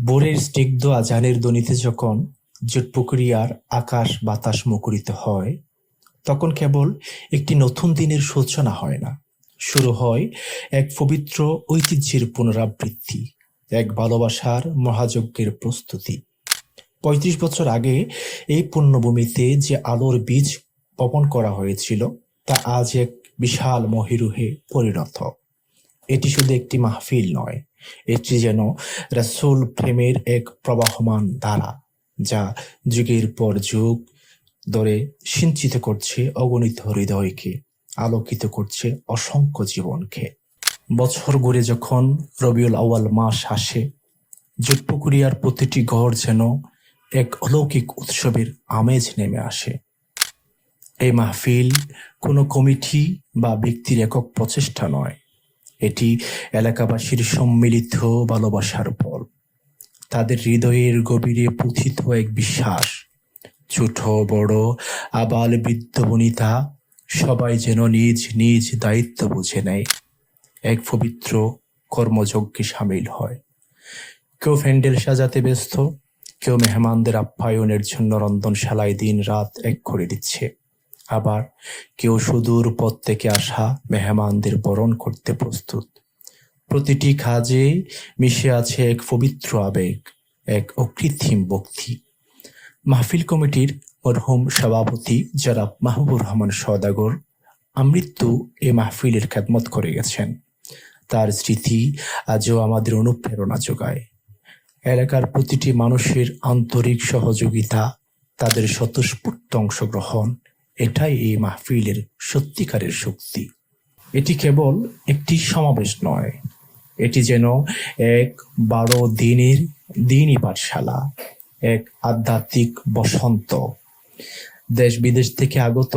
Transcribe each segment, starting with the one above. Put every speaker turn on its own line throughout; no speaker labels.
ভোরের স্নিগ্ধ আজানের ধ্বনিতে যখন জোটপুকুরিয়ার আকাশ বাতাস মুখরিত হয়, তখন কেবল একটি নতুন দিনের সূচনা হয় না, শুরু হয় এক পবিত্র ঐতিহ্যের পুনরাবৃত্তি, এক ভালোবাসার মহাযজ্ঞের প্রস্তুতি। ৩৫ বছর আগে এই পুণ্যভূমিতে যে আলোর বীজ বপন করা হয়েছিল, তা আজ এক বিশাল মহিরুহে পরিণত। এটি শুধু একটি মাহফিল নয়, এটি যেন রাসূল প্রেমের এক প্রবাহমান ধারা, যা যুগের পর যুগ ধরে সিঞ্চিত করছে অগণিত হৃদয়কে, আলোকিত করছে অসংখ্য জীবনকে। বছর ঘুরে যখন রবিউল আউয়াল মাস আসে, জোটপুকুরিয়ার প্রতিটি ঘর যেন এক অলৌকিক উৎসবের আমেজ নেমে আসে। এই মাহফিল কোনো কমিটি বা ব্যক্তির একক প্রচেষ্টা নয়, এটি এলাকাবাসীর সম্মিলিত ভালোবাসার ফল। তাদের হৃদয়ের গভীরে পুঁথিত এক বিশ্বাস, ছোট বড় আবাল বৃদ্ধ বনিতা সবাই যেন নিজ নিজ দায়িত্ব বুঝে নেয়, এক পবিত্র কর্মযজ্ঞে সামিল হয়। কেউ প্যান্ডেল সাজাতে ব্যস্ত, কেউ মেহমানদের আপ্যায়নের জন্য রন্ধনশালায় দিন রাত এক করে দিচ্ছে, আবার কেউ সুদূর পথ থেকে আসা মেহমানদের বরণ করতে প্রস্তুত। প্রতিটি কাজে মিশে আছে এক পবিত্র আবেগ, এক অকৃত্রিম ভক্তি। মাহফিল কমিটির মরহুম সভাপতি জনাব মাহবুবুর রহমান সওদাগর আমৃত্যু এ মাহফিলের খেদমত করে গেছেন। তার স্মৃতি আজও আমাদের অনুপ্রেরণা যোগায়। এলাকার প্রতিটি মানুষের আন্তরিক সহযোগিতা, তাদের স্বতঃস্ফূর্ত অংশগ্রহণ, এটাই এই মাহফিলের সত্যিকারের শক্তি। এটি কেবল একটি সমাবেশ নয়, এটি যেন এক ১২ দিনের দিনই পাঠশালা, এক আধ্যাত্মিক বসন্ত। দেশ বিদেশ থেকে আগত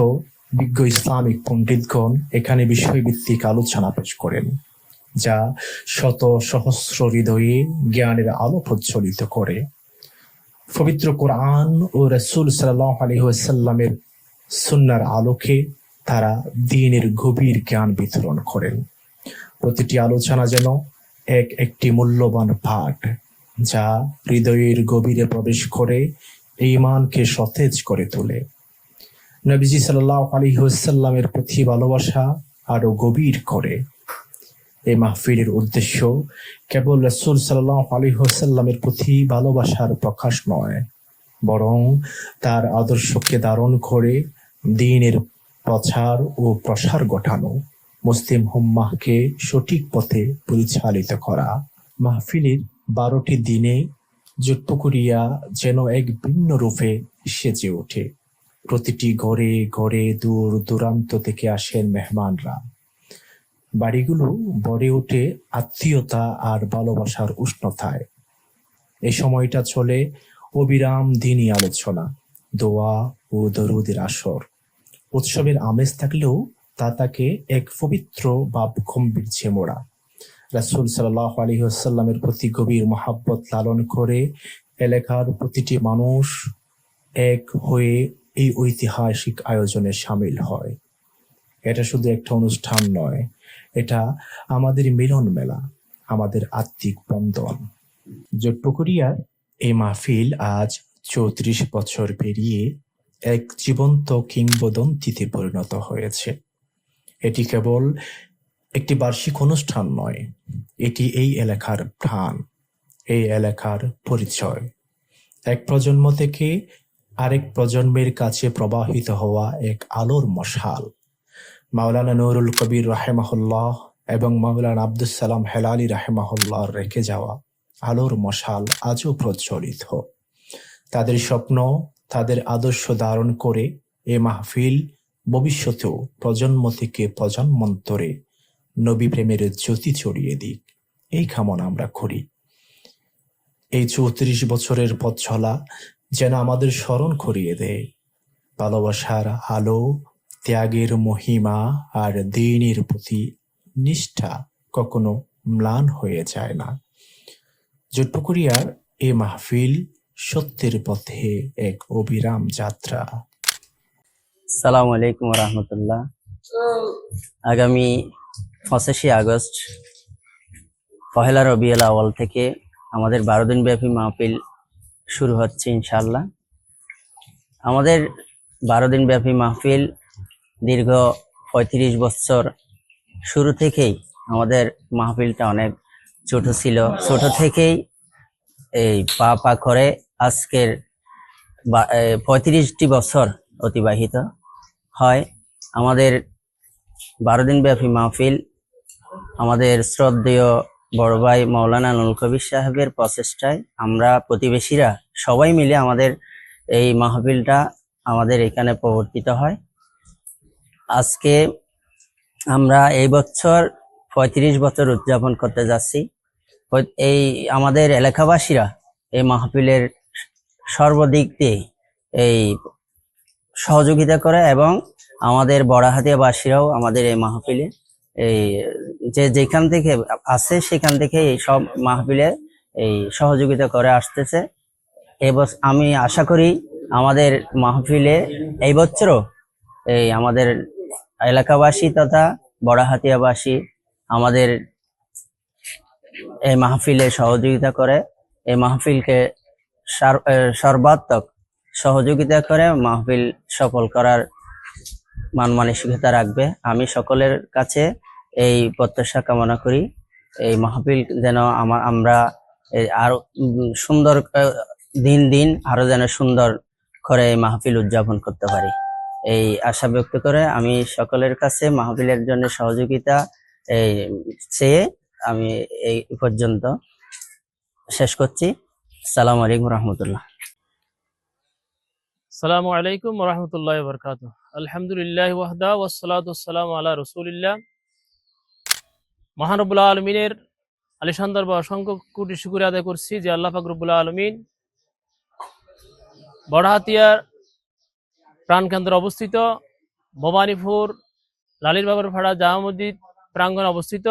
বিজ্ঞ ইসলামিক পণ্ডিতগণ এখানে বিষয়ভিত্তিক আলোচনা পেশ করেন, যা শত সহস্র হৃদয়ে জ্ঞানের আলো প্রজ্বলিত করে। পবিত্র কোরআন ও রাসূল সাল্লাল্লাহু আলাইহি ওয়াসাল্লামের সুন্নাহর আলোকে তারা দ্বীনের গভীর জ্ঞান বিতরণ করেন। প্রতিটি আলোচনা যেন একটি মূল্যবান পাঠ, যা হৃদয়ের গভীরে প্রবেশ করে ঈমানকে সতেজ করে তোলে। নবীজি সাল্লাল্লাহু আলাইহি ওয়াসাল্লামের প্রতি ভালোবাসা আরো গভীর করে। এই মাহফিলের উদ্দেশ্য কেবল রাসূল সাল্লাল্লাহু আলাইহি ওয়াসাল্লামের প্রতি ভালোবাসার প্রকাশ নয়, বরং তার আদর্শকে ধারণ করে দ্বীনের প্রচার ও প্রসার ঘটানো, মুসলিম উম্মাহকে সঠিক পথে পরিচালিত করা। মাহফিলের ১২টি দিনে জোটপুকুরিয়া যেন এক ভিন্ন রূপে সেজে ওঠে। প্রতিটি ঘরে ঘরে দূর দূরান্ত থেকে আসেন মেহমানরা। বাড়িগুলো ভরে ওঠে আত্মীয়তা আর ভালোবাসার উষ্ণতায়। এই সময়টা চলে অবিরাম দ্বীনি আলোচনা, দোয়া ও দরুদের আসর। উৎসবের আমেজ থাকলেও তা তাকে এক পবিত্র ভাব গম্ভীর্যে মোড়া। রাসূল সাল্লাল্লাহু আলাইহি ওয়াসাল্লামের প্রতি গভীর মহাব্বত লালন করে এলাকার প্রতিটি মানুষ এক হয়ে এই ঐতিহাসিক আয়োজনে সামিল হয়। এটা শুধু একটা অনুষ্ঠান নয়, এটা আমাদের মিলন মেলা, আমাদের আত্মিক বন্ধন। জোটপুকুরিয়ার এই মাহফিল আজ ৩৪ বছর পেরিয়ে এক জীবন্ত কিংবদন্তিতে পরিণত হয়েছে। এটি কেবল একটি বার্ষিক অনুষ্ঠান নয়, এটি এই এলাকার প্রাণ, এই এলাকার পরিচয়। এক প্রজন্ম থেকে আরেক প্রজন্মের কাছে প্রবাহিত হওয়া এক আলোর মশাল। মাওলানা নুরুল কবির রাহিমাহুল্লাহ এবং মাওলানা আব্দুস সালাম হেলালি রাহিমাহুল্লাহর রেখে যাওয়া আলোর মশাল আজও প্রজ্বলিত। তাদের স্বপ্ন, তাদের আদর্শ ধারণ করে এ মাহফিল ভবিষ্যতেও প্রজন্ম থেকে প্রজন্মান্তরে নবী প্রেমের জ্যোতি ছড়িয়ে দিক, এই কামনা আমরা করি। এই ৩৪ বছরের পথ চলা যেন আমাদের স্মরণ করিয়ে দেয়, ভালোবাসার আলো, ত্যাগের মহিমা আর দ্বীনের প্রতি নিষ্ঠা কখনো ম্লান হয়ে যায় না। জোটপুকুরিয়ার এ মাহফিল সত্যের পথে এক অবিরাম যাত্রা।
আসসালামু আলাইকুম রহমতুল্লাহ। আগামী ৮৫ আগস্ট পহেলা রবিউল আউয়াল থেকে আমাদের 12 দিন ব্যাপী মাহফিল শুরু হচ্ছে ইনশাআল্লাহ। আমাদের 12 দিন ব্যাপী মাহফিল দীর্ঘ 35 বছর শুরু থেকেই আমাদের মাহফিলটা অনেক ছোট ছিল। ছোট থেকেই এই পা পা করে আজকের 35টি বছর অতিবাহিত হয়। আমাদের 12 দিন ব্যাপী মাহফিল আমাদের শ্রদ্ধেয় বড় ভাই মাওলানা নুরুল কবির সাহেবের প্রচেষ্টায় আমরা প্রতিবেশীরা সবাই মিলে আমাদের এই মাহফিলটা আমাদের এখানে প্রবর্তিত হয়। আজকে আমরা এই বছর 35 বছর উদযাপন করতে যাচ্ছি। এই আমাদের এলাকাবাসীরা এই মাহফিলের সর্বদিক দিয়ে এই সহযোগিতা করে এবং আমাদের বড়াহাতিয়াবাসীরাও আমাদের এই মাহফিলে এই যেখান থেকে আছে সেখান থেকে এই সব মাহফিলে এই সহযোগিতা করে আসতেছে। আমি আশা করি আমাদের মাহফিলে এই বছরও এই আমাদের এলাকাবাসী তথা বড়াহাতিয়াবাসী আমাদের এই মাহফিলে সহযোগিতা করে, এই মাহফিলকে সর্বাত্মক সহযোগিতা করে মাহফিল সফল করার মান মানসিকতা রাখবে। আমি সকলের কাছে এই প্রত্যাশা কামনা করি, এই মাহফিল যেন আমরা আরো সুন্দর দিন দিন আরো যেন সুন্দর করে এই মাহফিল উদযাপন করতে পারি, এই আশা ব্যক্ত করে আমি সকলের কাছে মাহফিলের জন্য সহযোগিতা চেয়ে আমি এই পর্যন্ত শেষ করছি। আসসালামু আলাইকুম রহমতুল্লাহ।
আসসালামু আলাইকুম ওয়া রাহমাতুল্লাহি ওয়া বারাকাতুহু। আলহামদুলিল্লাহি ওয়াহদা ওয়াসসালাতু ওয়াসসালামু আলা রাসূলিল্লাহ। মহান রব্বুল আলামিনের আলিশান দরবারে অসংখ্য কোটি শুকরিয়া আদায় করছি যে আল্লাহ পাক রব্বুল আলামিন বড়হাতিয়ার প্রাণকেন্দ্রে অবস্থিত ভবানীপুর লালির বাবার ফাড়া জামা মসজিদ প্রাঙ্গণে অবস্থিত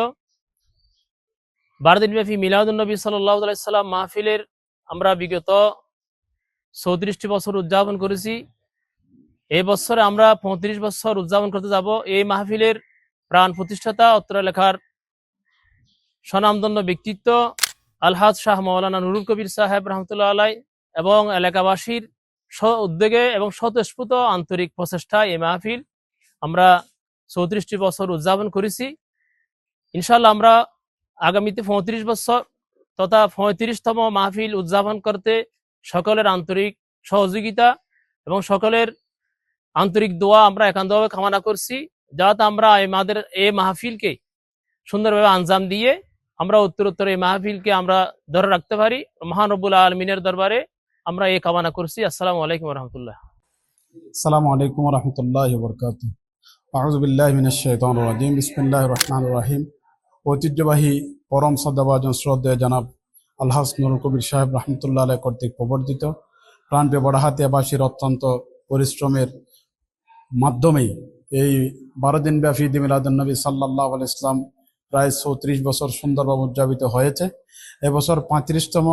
12 দিনব্যাপী মিলাদুন নবী সাল্লাল্লাহু আলাইহি সাল্লাম মাহফিলের আমরা বিগত 34টি বছর উদযাপন করেছি। এই বছরে আমরা 35 বছর উদযাপন করতে যাব। এই মাহফিলের প্রাণ প্রতিষ্ঠাতা অত্র এলাকার স্বনামধন্য ব্যক্তিত্ব আলহাজ শাহ মাওলানা নুরুল কবির সাহেব রহমতুল্লাহ আলাই এবং এলাকাবাসীর উদ্যোগে এবং স্বতঃস্ফূর্ত আন্তরিক প্রচেষ্টায় এই মাহফিল আমরা 34টি বছর উদযাপন করেছি। ইনশাআল্লাহ আমরা আগামীতে 35 বছর তথা 35তম মাহফিল উদযাপন করতে সকলের আন্তরিক সহযোগিতা এবং সকলের আন্তরিক দোয়া আমরা একান্তভাবে কামনা করছি, যাতে আমরা আমাদের এই মাহফিলকে সুন্দরভাবে আঞ্জাম দিয়ে আমরা উত্তরোত্তর এই মাহফিলকে আমরা ধরে রাখতে পারি। মহান রব্বুল আলমিনের দরবারে আমরা এই কামনা করছি। আসসালামু আলাইকুম রহমতুল্লাহ।
আসসালামু আলাইকুম রহমতুল্লাহি ওয়া বারাকাতুহু। আউযু বিল্লাহি মিনাশ শাইতানির রাজিম। বিসমিল্লাহির রহমানির রহিম। ঐতিহ্যবাহী পরম শ্রদ্ধাভাজন শ্রদ্ধেয় জনাব আলহাজ নুরুল কবির সাহেব রহমতুল্লাহ আলাইহি কর্তৃক প্রবর্তিত প্রাণপ্রিয় বড়হাতিয়াবাসীর অত্যন্ত পরিশ্রমের মাধ্যমেই এই 12 দিনব্যাপী ঈদ মিলাদুন নবী সাল্লাল্লাহু আলাইহি ইসলাম প্রায় 34 বছর সুন্দরভাবে উদযাপিত হয়েছে। এবছর 35তম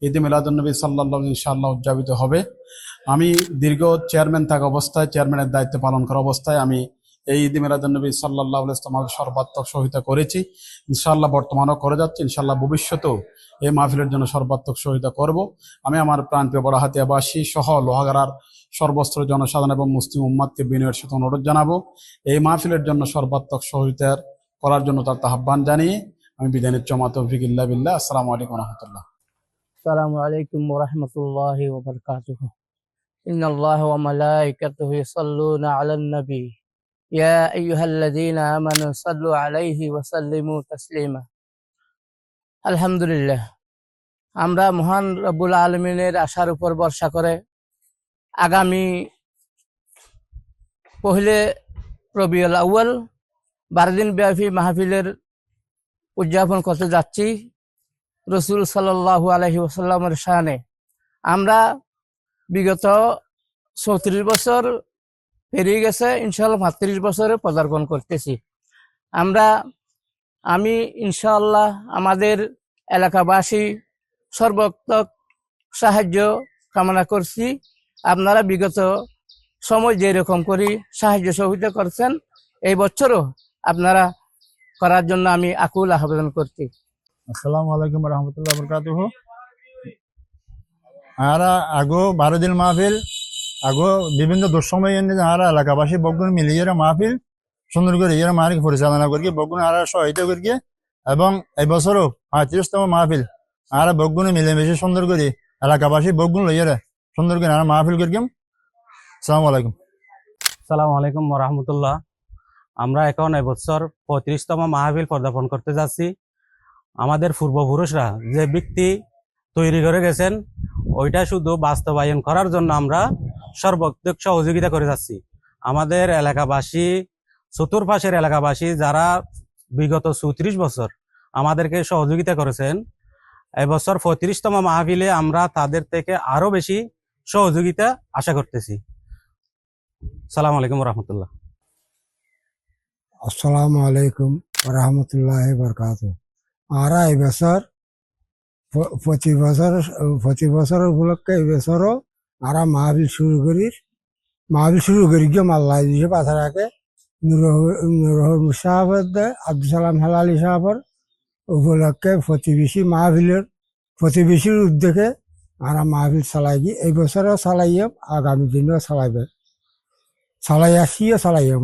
ঈদ মিলাদুন নবী সাল্লাল্লাহু ইনশাআল্লাহ উদযাপিত হবে। আমি দীর্ঘ চেয়ারম্যান থাকা অবস্থায়, চেয়ারম্যানের দায়িত্ব পালন করা অবস্থায় আমি এই ঈদ মিলাদুন নবী সাল্লাল্লাহু আলাইহি ইসলামের সর্বাত্মক সহযোগিতা করেছি, ইনশাআল্লাহ বর্তমানেও করে যাচ্ছি, ইনশাআল্লাহ ভবিষ্যতেও এই মাহফিলের জন্য সর্বাত্মক সহযোগিতা করব। আমি আমার প্রাণপ্রিয় বড়হাতিয়াবাসী সহ লোহাগাড়ার সর্বস্তর জনসাধারণ এবং মুসলিম উম্মাদকে বিনয়ের সাথে অনুরোধ জানাবো এই মাহফিলের জন্য সর্বাত্মক সহযোগিতা করার জন্য তার আহ্বান জানিয়ে আমি বিদায় নিচ্ছি। মা তৌফিক ইল্লা বিল্লাহ। আসসালামু আলাইকুম ওয়া রাহমাতুল্লাহ।
আসসালামু আলাইকুম ওয়া রাহমাতুল্লাহি ওয়া বারাকাতুহু। ইন্নাল্লাহা ওয়া মালাইকাতুহু ইউসাল্লুনা আলান নবী ইয়া আইয়ুহাল্লাযীনা আমানু সাল্লু আলাইহি ওয়া সাল্লিমু তাসলিমা। আলহামদুলিল্লাহ, আমরা মহান রব্বুল আলামিনের আশার উপর ভরসা করে আগামী পহিলে রবিউল আউয়াল 12 দিন ব্যাপী মাহফিলের উদযাপন করতে যাচ্ছি রাসূল সাল্লাল্লাহু আলাইহি ওয়াসাল্লামের শানে। আমরা বিগত 34 বছর পেরিয়ে গেছে, ইনশাআল্লাহ 35 বছরে পদার্পণ করতেছি। আমি ইনশাআল্লাহ আমাদের এলাকাবাসী সর্বাত্মক সাহায্য কামনা করছি। আপনারা বিগত সময় যেরকম করি সাহায্য সহযোগিতা করছেন, এই বছরও আপনারা করার জন্য আমি আকুল আহ্বান করছি।
আসসালামু আলাইকুম রহমতুল্লাহ বরকাতুহু। আর আগো 12 দিন মাহফিল আগো বিভিন্ন দুঃসময় এনে আর এলাকাবাসী বগুন মিলিয়ে মাহফিল সুন্দর করে এরা মালিক পরিচালনা করি বগুন আর সহায়তা করি এবং এই বছরও 35তম মাহফিল আর বগুনে মিলেমিশে সুন্দর করে এলাকাবাসী বগুন লইয়া সুন্দর করে আর মাহফিল করি। আসসালামু আলাইকুম।
সালাম আলাইকুম রহমতুল্লাহ। আমরা এখন এবছর 35তম মাহফিল পদার্পণ করতে যাচ্ছি। আমাদের পূর্বপুরুষরা যে ব্যক্তি তৈরি করে গেছেন ওইটা শুধু বাস্তবায়ন করার জন্য আমরা সর্বাত্মক সহযোগিতা করে যাচ্ছি। আমাদের এলাকাবাসী, চতুর্পাশের এলাকাবাসী যারা বিগত 34 বছর আমাদেরকে সহযোগিতা করেছেন, এবছর 35তম মাহফিলে আমরা তাদের থেকে আরো বেশি সহযোগিতা আশা করতেছি। সালাম আলাইকুম রহমতুল্লাহ।
আসসালামু আলাইকুম রহমতুল্লাহ বরকাত। আমরা এই বছর প্রতি বছর উপলক্ষে এই বছরও আমরা মাহফিল শুরু করি গিয়ে মাল্লা দিয়েছে পাথারাকে নুরহর সাহাবদ আব্দুল সালাম হেলালি সাহাবর উপলক্ষে প্রতিবেশীর উদ্যোগে আমরা মাহফিল চালাই গিয়ে এই বছরও চালাইম, আগামী দিনেও চালাই আসিও চালাইম।